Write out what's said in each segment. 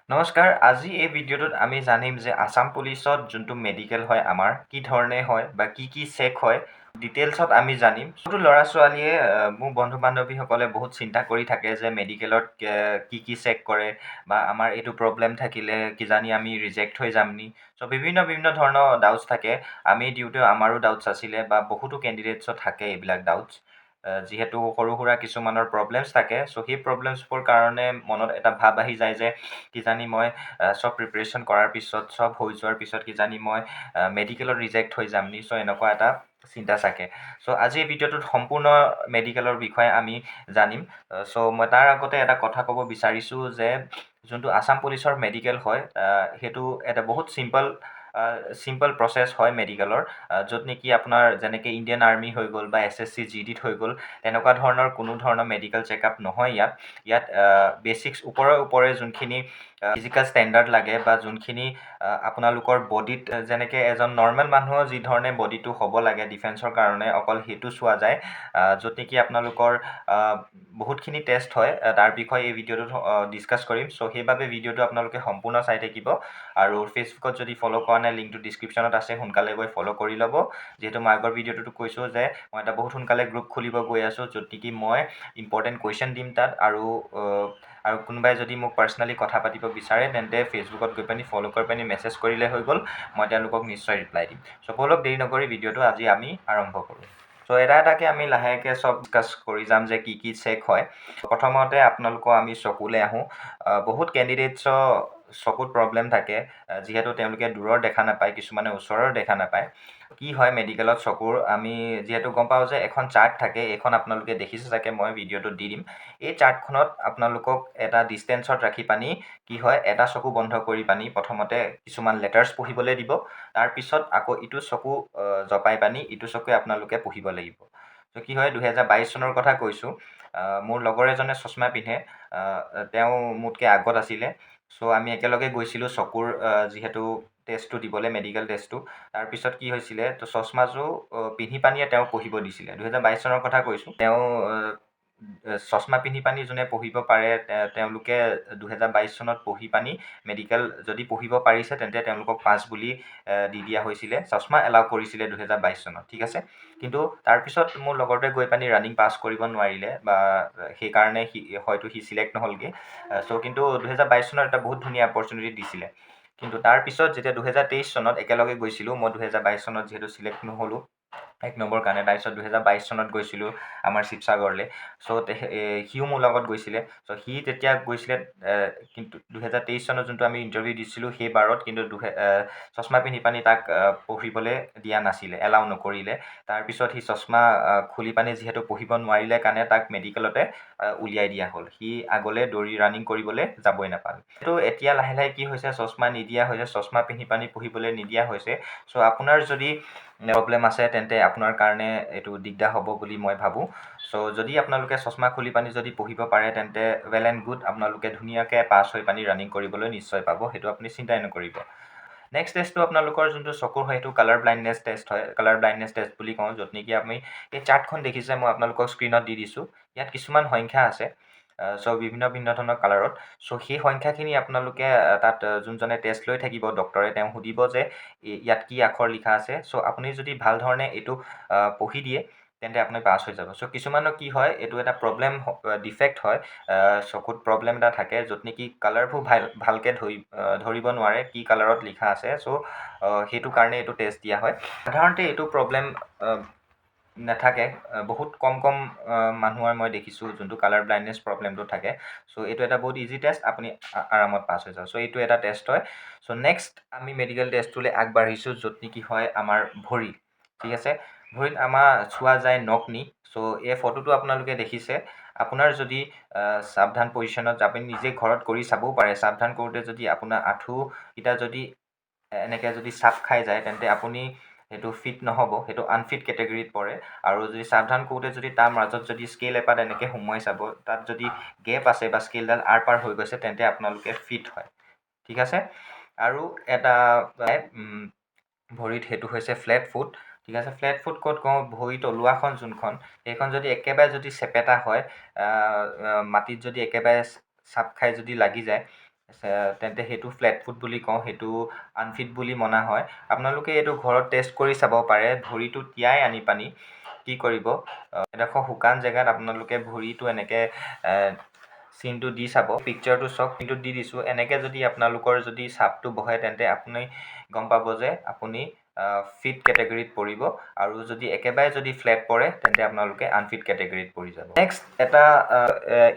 নমস্কাৰ, আজি এই ভিডিঅ'টোত আমি জানিম যে আসাম পুলিচত যোনটো মেডিকেল হয় আমাৰ কি ধৰণে হয় বা কি চেক হয় ডিটেইলছত আমি জানিম। বহুতো ল'ৰা ছোৱালীয়ে মোৰ বন্ধু বান্ধৱীসকলে বহুত চিন্তা কৰি থাকে যে মেডিকেলত কি চেক কৰে বা আমাৰ এইটো প্ৰব্লেম থাকিলে কিজানি আমি ৰিজেক্ট হৈ যাম নি। চ' বিভিন্ন ধৰণৰ ডাউটছ থাকে। আমি দিওঁতেও আমাৰো ডাউটছ আছিলে বা বহুতো কেণ্ডিডেটছত থাকে এইবিলাক ডাউটছ। যিহেতু সৰু সুৰা কিছুমানৰ প্ৰব্লেমছ থাকে, চ' সেই প্ৰব্লেমছবোৰ কাৰণে মনত এটা ভাৱ আহি যায় যে কিজানি মই চব প্ৰিপেৰেশ্যন কৰাৰ পিছত চব হৈ যোৱাৰ পিছত কিজানি মই মেডিকেলত ৰিজেক্ট হৈ যাম নি। চ' এনেকুৱা এটা চিন্তা চাগে। চ' আজি এই ভিডিঅ'টোত সম্পূৰ্ণ মেডিকেলৰ বিষয়ে আমি জানিম। চ' মই তাৰ আগতে এটা কথা ক'ব বিচাৰিছোঁ যে যোনটো আসাম পুলিচৰ মেডিকেল হয় সেইটো এটা বহুত চিম্পল প্ৰচেছ হয় মেডিকেলৰ, য'ত নেকি আপোনাৰ যেনেকৈ ইণ্ডিয়ান আৰ্মি হৈ গ'ল বা SSC GDত হৈ গ'ল তেনেকুৱা ধৰণৰ কোনো ধৰণৰ মেডিকেল চেকআপ নহয় ইয়াত বেচিক্স ওপৰে যোনখিনি ফিজিকেল ষ্টেণ্ডাৰ্ড লাগে বা যোনখিনি আপোনালোকৰ বডিত যেনেকৈ এজন নৰ্মেল মানুহৰ যি ধৰণে বডিটো হ'ব লাগে ডিফেন্সৰ কাৰণে অকল সেইটো চোৱা যায়, য'ত নেকি আপোনালোকৰ বহুতখিনি টেষ্ট হয়। তাৰ বিষয়ে এই ভিডিঅ'টোত ডিছকাছ কৰিম। চ' সেইবাবে ভিডিঅ'টো আপোনালোকে সম্পূৰ্ণ চাই থাকিব আৰু ফেচবুকত যদি ফ'ল' কৰা নাই লিংকটো ডিছক্ৰিপশ্যনত আছে, সোনকালে গৈ ফ'ল' কৰি ল'ব। যিহেতু মই আগৰ ভিডিঅ'টোতো কৈছোঁ যে মই এটা বহুত সোনকালে গ্ৰুপ খুলিব গৈ আছোঁ, য'ত নেকি মই ইম্পৰ্টেণ্ট কুৱেশ্যন দিম তাত আৰু কোনোবাই যদি মোক পাৰ্চনেলি কথা পাতিব বিচাৰে তেন্তে ফেচবুকত গৈ পিনি ফ'ল' কৰি পিনি মেছেজ কৰিলে হৈ গ'ল, মই তেওঁলোকক নিশ্চয় ৰিপ্লাই দিম। চ' ব'লক দেৰি নকৰি ভিডিঅ'টো আজি আমি আৰম্ভ কৰোঁ। চ' এটাকৈ আমি লাহেকৈ চব ডিছকাছ কৰি যাম যে কি চেক হয়। প্ৰথমতে আপোনালোকৰ আমি চকুলৈ আহোঁ। বহুত কেণ্ডিডেটছৰ চকুত প্ৰব্লেম থাকে, যিহেতু তেওঁলোকে দূৰৰ দেখা নাপায়, কিছুমানে ওচৰৰ দেখা নাপায়। কি হয় মেডিকেলত চকুৰ আমি যিহেতু গম পাওঁ যে এখন চাৰ্ট থাকে, এইখন আপোনালোকে দেখিছে চাগে, মই ভিডিঅ'টোত দি দিম। এই চাৰ্টখনত আপোনালোকক এটা ডিষ্টেঞ্চত ৰাখি পানি কি হয় এটা চকু বন্ধ কৰি পানি প্ৰথমতে কিছুমান লেটাৰ্ছ পঢ়িবলৈ দিব, তাৰপিছত আকৌ ইটো চকু জপাই পানি ইটো চকুৱে আপোনালোকে পঢ়িব লাগিব। ত' কি হয় 2022 চনৰ কথা কৈছোঁ। মোৰ লগৰ এজনে চশমা পিন্ধে, তেওঁ মোতকৈ আগত আছিলে। চ' আমি একেলগে গৈছিলোঁ চকুৰ যিহেতু টেষ্টটো দিবলৈ, মেডিকেল টেষ্টটো। তাৰপিছত কি হৈছিলে, তো চশমাযোৰ পিন্ধি পানিয়ে তেওঁ পঢ়িব দিছিলে। 2022 চনৰ কথা কৈছোঁ। তেওঁ চশমা পিন্ধি পানি যোনে পঢ়িব পাৰে তেওঁলোকে 2022 চনত পঢ়ি পানি মেডিকেল যদি পঢ়িব পাৰিছে তেন্তে তেওঁলোকক পাছ বুলি দি দিয়া হৈছিলে। চশমা এলাউ কৰিছিলে 2022 চনত, ঠিক আছে। কিন্তু তাৰপিছত মোৰ লগৰটোৱে গৈ পানি ৰানিং পাছ কৰিব নোৱাৰিলে বা সেইকাৰণে হয়তো সি চিলেক্ট নহ'লগৈ। চ' কিন্তু 2022 চনত এটা বহুত ধুনীয়া অপৰচুনিটি দিছিলে। কিন্তু তাৰপিছত যেতিয়া 2023 চনত একেলগে গৈছিলোঁ, মই 2022 চনত যিহেতু চিলেক্ট নহ'লোঁ 1 নম্বৰ কাৰণে, তাৰপিছত 2022 চনত গৈছিলোঁ আমাৰ শিৱসাগৰলৈ। চ' সিও মোৰ লগত গৈছিলে। চ' সি তেতিয়া গৈছিলে, কিন্তু 2023 চনত যোনটো আমি ইণ্টাৰভিউ দিছিলোঁ সেই বাৰত কিন্তু চশমা পিন্ধি পানি তাক পঢ়িবলৈ দিয়া নাছিলে, এলাউ নকৰিলে। তাৰপিছত সি চশমা খুলি পানি যিহেতু পঢ়িব নোৱাৰিলে কাৰণে তাক মেডিকেলতে উলিয়াই দিয়া হ'ল। সি আগলৈ ৰানিং কৰিবলৈ যাবই নাপালে। কিন্তু এতিয়া লাহে কি হৈছে, চশমা নিদিয়া হৈছে, চশমা পিন্ধি পানি পঢ়িবলৈ নিদিয়া হৈছে। চ' আপোনাৰ যদি প্ৰব্লেম আছে তেন্তে আপোনাৰ কাৰণে এইটো দিগদাৰ হ'ব বুলি মই ভাবোঁ। চ' যদি আপোনালোকে চশমা খুলি পানি যদি পঢ়িব পাৰে তেন্তে ৱেল এণ্ড গুড, আপোনালোকে ধুনীয়াকৈ পাছ হৈ পানি ৰানিং কৰিবলৈ নিশ্চয় পাব, সেইটো আপুনি চিন্তাই নকৰিব। নেক্সট টেষ্টটো আপোনালোকৰ যোনটো চকুৰ হয় সেইটো কালাৰ ব্লাইণ্ডনেছ টেষ্ট হয়, কালাৰ ব্লাইণ্ডনেছ টেষ্ট বুলি কওঁ, য'ত নেকি আমি এই চাৰ্টখন দেখিছে মই আপোনালোকক স্ক্ৰীণত দি দিছোঁ। ইয়াত কিছুমান সংখ্যা আছে, চ' ভিন্ন ধৰণৰ কালাৰত। চ' সেই সংখ্যাখিনি আপোনালোকে তাত যোনজনে টেষ্ট লৈ থাকিব ডক্টৰে, তেওঁ সুধিব যে ইয়াত কি আখৰ লিখা আছে। চ' আপুনি যদি ভাল ধৰণে এইটো পঢ়ি দিয়ে তেন্তে আপুনি পাছ হৈ যাব। চ' কিছুমানৰ কি হয়, এইটো এটা প্ৰব্লেম ডিফেক্ট হয়, চকুত প্ৰব্লেম এটা থাকে, য'ত নেকি কালাৰবোৰ ভালকৈ ধৰিব নোৱাৰে কি কালাৰত লিখা আছে। চ' সেইটো কাৰণে এইটো টেষ্ট দিয়া হয়। সাধাৰণতে এইটো প্ৰব্লেম নাথাকে, বহুত কম মানুহৰ মই দেখিছোঁ যোনটো কালাৰ ব্লাইণ্ডনেছ প্ৰব্লেমটো থাকে। চ' এইটো এটা বহুত ইজি টেষ্ট, আপুনি আৰামত পাছ হৈ যাব। চ' এইটো এটা টেষ্ট হয়। চ' নেক্সট আমি মেডিকেল টেষ্টটোলৈ আগবাঢ়িছোঁ, য'ত নেকি হয় আমাৰ ভৰি, ঠিক আছে। ভৰিত আমাৰ চোৱা যায় নকনি। চ' এই ফটোটো আপোনালোকে দেখিছে। আপোনাৰ যদি সাৱধান পজিশ্যনত আপুনি নিজে ঘৰত কৰি চাবও পাৰে, সাৱধান কৰোঁতে যদি আপোনাৰ আঁঠুকেইটা যদি এনেকৈ যদি চাপ খাই যায় তেন্তে আপুনি সেইটো ফিট নহ'ব, সেইটো আনফিট কেটেগৰীত পৰে। আৰু যদি সাৱধান কৰোঁতে যদি তাৰ মাজত যদি স্কেল এপাত এনেকৈ সোমোৱাই চাব, তাত যদি গেপ আছে বা স্কেলডাল আৰ পাৰ হৈ গৈছে তেন্তে আপোনালোকে ফিট হয়, ঠিক আছে। আৰু এটা ভৰিত সেইটো হৈছে ফ্লেট ফুট, ঠিক আছে। ফ্লেট ফুট ক'ত কওঁ, ভৰি তলুৱাখন যোনখন সেইখন যদি একেবাৰে যদি চেপেটা হয়, মাটিত যদি একেবাৰে চাপ খাই যদি লাগি যায় তেন্তে সেইটো ফ্লেট ফুট বুলি কওঁ, সেইটো আনফিট বুলি মনা হয়। আপোনালোকে এইটো ঘৰত টেষ্ট কৰি চাব পাৰে। ভৰিটো তিয়াই আনি পানী কি কৰিব, এডোখৰ শুকান জেগাত আপোনালোকে ভৰিটো এনেকৈ চিনটো দি চাব। পিকচাৰটো চাওক, চিনটো দি দিছোঁ। এনেকৈ যদি আপোনালোকৰ যদি চাপটো বহে তেন্তে আপুনি গম পাব যে আপুনি ফিট কেটেগৰীত পৰিব, আৰু যদি একেবাৰে যদি ফ্লেট পৰে তেন্তে আপোনালোকে আনফিট কেটেগৰীত পৰি যাব। নেক্সট এটা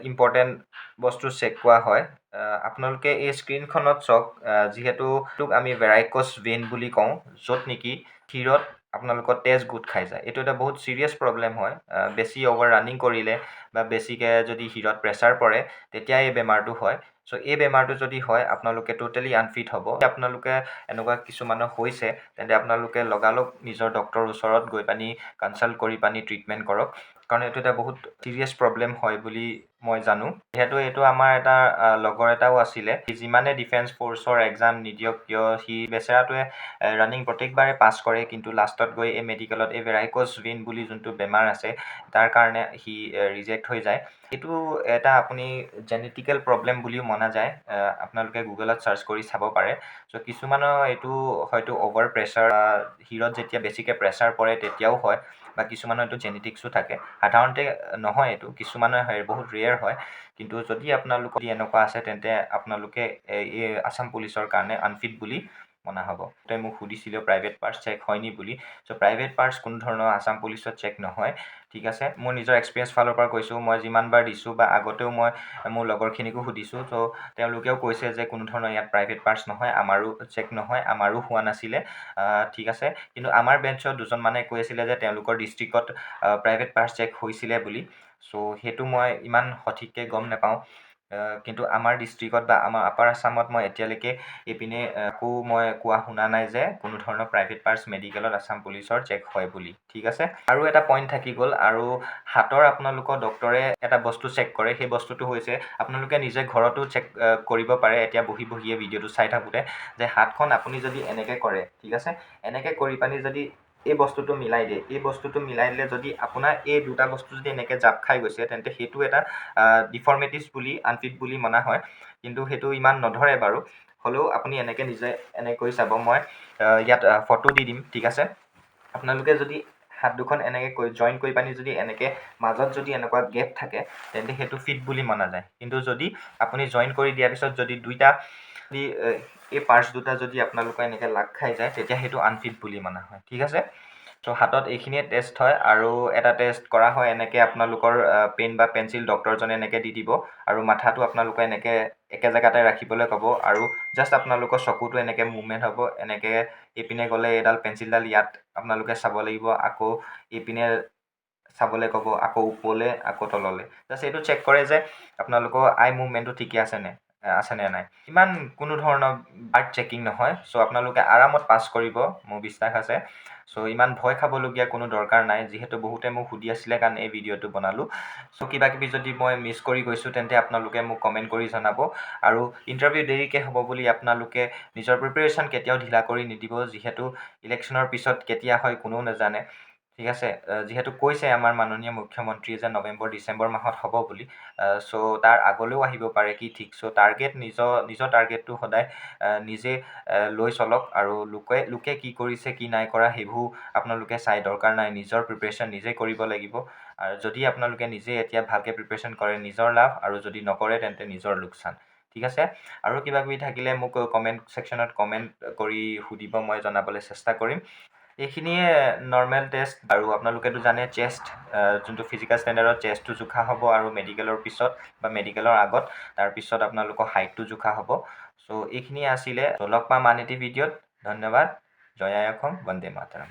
ইম্পৰ্টেণ্ট বস্তু চেক কৰা হয়। আপোনালোকে এই স্ক্ৰীণখনত চাওক, যিহেতু আমি ভেৰাইকছ ভেইন বুলি কওঁ, য'ত নেকি শিৰত আপোনালোকৰ তেজ গোট খাই যায়। এইটো এটা বহুত ছিৰিয়াছ প্ৰব্লেম হয়। বেছি অভাৰ ৰানিং কৰিলে বা বেছিকৈ যদি শিৰত প্ৰেছাৰ পৰে তেতিয়া এই বেমাৰটো হয়। চ' এই বেমাৰটো যদি হয় আপোনালোকে টোটেলি আনফিট হ'ব। আপোনালোকে এনেকুৱা কিছুমানৰ হৈছে তেন্তে আপোনালোকে লগালগ নিজৰ ডক্তৰৰ ওচৰত গৈ পানি কনচাল্ট কৰি পানি ট্ৰিটমেণ্ট কৰক, কাৰণ এইটো এটা বহুত ছিৰিয়াছ প্ৰব্লেম হয় বুলি মই জানো। যিহেতু এইটো আমাৰ এটা লগৰ এটাও আছিলে, সি যিমানে ডিফেন্স ফ'ৰ্চৰ এক্সাম নিদিয়ক কিয় সি বেচেৰাটোৱে ৰানিং প্ৰত্যেকবাৰে পাছ কৰে, কিন্তু লাষ্টত গৈ এই মেডিকেলত এই ভেৰাইকছ ভেইন বুলি যোনটো বেমাৰ আছে তাৰ কাৰণে সি ৰিজেক্ট হৈ যায়। এইটো এটা আপুনি জেনেটিকেল প্ৰব্লেম বুলিও মনা যায়। আপোনালোকে গুগলত ছাৰ্চ কৰি চাব পাৰে। চ' কিছুমানৰ এইটো হয়তো অভাৰ প্ৰেছাৰ, শিৰত যেতিয়া বেছিকৈ প্ৰেছাৰ পৰে তেতিয়াও হয়, বা কিছুমানৰ এইটো জেনেটিক্সো থাকে। সাধাৰণতে নহয়, এইটো কিছুমানৰ হয়, বহুত ৰেয়াৰ হয়। কিন্তু যদি আপোনালোকৰ এনেকুৱা আছে তেন্তে আপোনালোকে এই আছাম পুলিচৰ কাৰণে আনফিট বুলি মনা হ'ব। তই মোক সুধিছিলে প্ৰাইভেট পাৰ্টছ চেক হয়নি বুলি। চ' প্ৰাইভেট পাৰ্টছ কোনো ধৰণৰ আছাম পুলিচত চেক নহয়, ঠিক আছে। মোৰ নিজৰ এক্সপিৰিয়েঞ্চ ফালৰ পৰা কৈছোঁ, মই যিমানবাৰ দিছোঁ বা আগতেও মই মোৰ লগৰখিনিকো সুধিছোঁ, চ' তেওঁলোকেও কৈছে যে কোনো ধৰণৰ ইয়াত প্ৰাইভেট পাৰ্টছ নহয়, আমাৰো চেক নহয়, আমাৰো হোৱা নাছিলে, ঠিক আছে। কিন্তু আমাৰ বেঞ্চত দুজনমানে কৈ আছিলে যে তেওঁলোকৰ ডিষ্ট্ৰিক্টত প্ৰাইভেট পাৰ্টছ চেক হৈছিলে বুলি। চ' সেইটো মই ইমান সঠিককৈ গম নাপাওঁ, কিন্তু আমাৰ ডিষ্ট্ৰিক্টত বা আমাৰ আপাৰ আছামত মই এতিয়ালৈকে এইপিনে একো মই কোৱা শুনা নাই যে কোনো ধৰণৰ প্ৰাইভেট পাৰ্টছ মেডিকেলত আছাম পুলিচৰ চেক হয় বুলি, ঠিক আছে। আৰু এটা পইণ্ট থাকি গ'ল, আৰু হাতৰ আপোনালোকৰ ডক্তৰে এটা বস্তু চেক কৰে। সেই বস্তুটো হৈছে আপোনালোকে নিজে ঘৰতো চেক কৰিব পাৰে, এতিয়া বহিয়ে ভিডিঅ'টো চাই থাকোঁতে, যে হাতখন আপুনি যদি এনেকৈ কৰে, ঠিক আছে, এনেকৈ কৰি পানি যদি এই বস্তুটো মিলাই দিয়ে, এই বস্তুটো মিলাই দিলে যদি আপোনাৰ এই দুটা বস্তু যদি এনেকৈ জাপ খাই গৈছে তেন্তে সেইটো এটা ডিফৰ্মিটিছ বুলি, আনফিট বুলি মনা হয়। কিন্তু সেইটো ইমান নধৰে বাৰু, হ'লেও আপুনি এনেকৈ নিজে কৰি চাব। মই ইয়াত ফটো দি দিম, ঠিক আছে। আপোনালোকে যদি হাত দুখন এনেকৈ জইন কৰি পানি যদি এনেকৈ মাজত যদি এনেকুৱা গেপ থাকে তেন্তে সেইটো ফিট বুলি মনা যায়। কিন্তু যদি আপুনি জইন কৰি দিয়াৰ পিছত যদি দুইটা এই পাৰ্টছ দুটা যদি আপোনালোকৰ এনেকৈ লাগ খাই যায় তেতিয়া সেইটো আনফিট বুলি মনা হয়, ঠিক আছে। চ' হাতত এইখিনিয়ে টেষ্ট হয়, আৰু এটা টেষ্ট কৰা হয় এনেকৈ আপোনালোকৰ পেন বা পেঞ্চিল ডক্তৰজনে এনেকৈ দি দিব, আৰু মাথাটো আপোনালোকে এনেকৈ একে জেগাতে ৰাখিবলৈ ক'ব, আৰু জাষ্ট আপোনালোকৰ চকুটো এনেকৈ মুভমেণ্ট হ'ব। এনেকৈ এইপিনে গ'লে এইডাল পেঞ্চিলডাল ইয়াত আপোনালোকে চাব লাগিব, আকৌ এইপিনে চাবলৈ ক'ব, আকৌ ওপৰলৈ, আকৌ তললৈ। জাষ্ট এইটো চেক কৰে যে আপোনালোকৰ আই মুভমেণ্টটো ঠিকে আছেনে নাই। ইমান কোনো ধৰণৰ বাৰ্ড চেকিং নহয়। চ' আপোনালোকে আৰামত পাছ কৰিব, মোৰ বিশ্বাস আছে। চ' ইমান ভয় খাবলগীয়া কোনো দৰকাৰ নাই, যিহেতু বহুতে মোক সুধি আছিলে কাৰণে এই ভিডিঅ'টো বনালোঁ। চ' কিবা কিবি যদি মই মিছ কৰি গৈছোঁ তেন্তে আপোনালোকে মোক কমেণ্ট কৰি জনাব। আৰু ইণ্টাৰভিউ দেৰিকৈ হ'ব বুলি আপোনালোকে নিজৰ প্ৰিপেৰেশ্যন কেতিয়াও ঢিলা কৰি নিদিব, যিহেতু ইলেকশ্যনৰ পিছত কেতিয়া হয় কোনেও নাজানে, ঠিক আছে। যিহেতু কৈছে আমাৰ মাননীয় মুখ্যমন্ত্ৰীয়ে যে নৱেম্বৰ ডিচেম্বৰ মাহত হ'ব বুলি, চ' তাৰ আগলৈও আহিব পাৰে কি ঠিক। চ' টাৰ্গেট নিজৰ টাৰ্গেটটো সদায় নিজে লৈ চলক, আৰু লোকে কি কৰিছে কি নাই কৰা সেইবোৰ আপোনালোকে চাই দৰকাৰ নাই। নিজৰ প্ৰিপেৰেশ্যন নিজে কৰিব লাগিব, আৰু যদি আপোনালোকে নিজে এতিয়া ভালকৈ প্ৰিপেৰেশ্যন কৰে নিজৰ লাভ, আৰু যদি নকৰে তেন্তে নিজৰ লোকচান, ঠিক আছে। আৰু কিবা কিবি থাকিলে মোক কমেণ্ট ছেকশ্যনত কমেণ্ট কৰি সুধিব, মই জনাবলৈ চেষ্টা কৰিম। এইখিনিয়ে নৰ্মেল টেষ্ট। আৰু আপোনালোকেতো জানে চেষ্ট, যোনটো ফিজিকেল ষ্টেণ্ডাৰ্ডত চেষ্টটো জোখা হ'ব, আৰু মেডিকেলৰ পিছত বা মেডিকেলৰ আগত তাৰপিছত আপোনালোকৰ হাইটটো জোখা হ'ব। চ' এইখিনিয়ে আছিলে। লগ পাম আন এটি ভিডিঅ'ত। ধন্যবাদ। জয় আই অসম, বন্দে মাতৰম।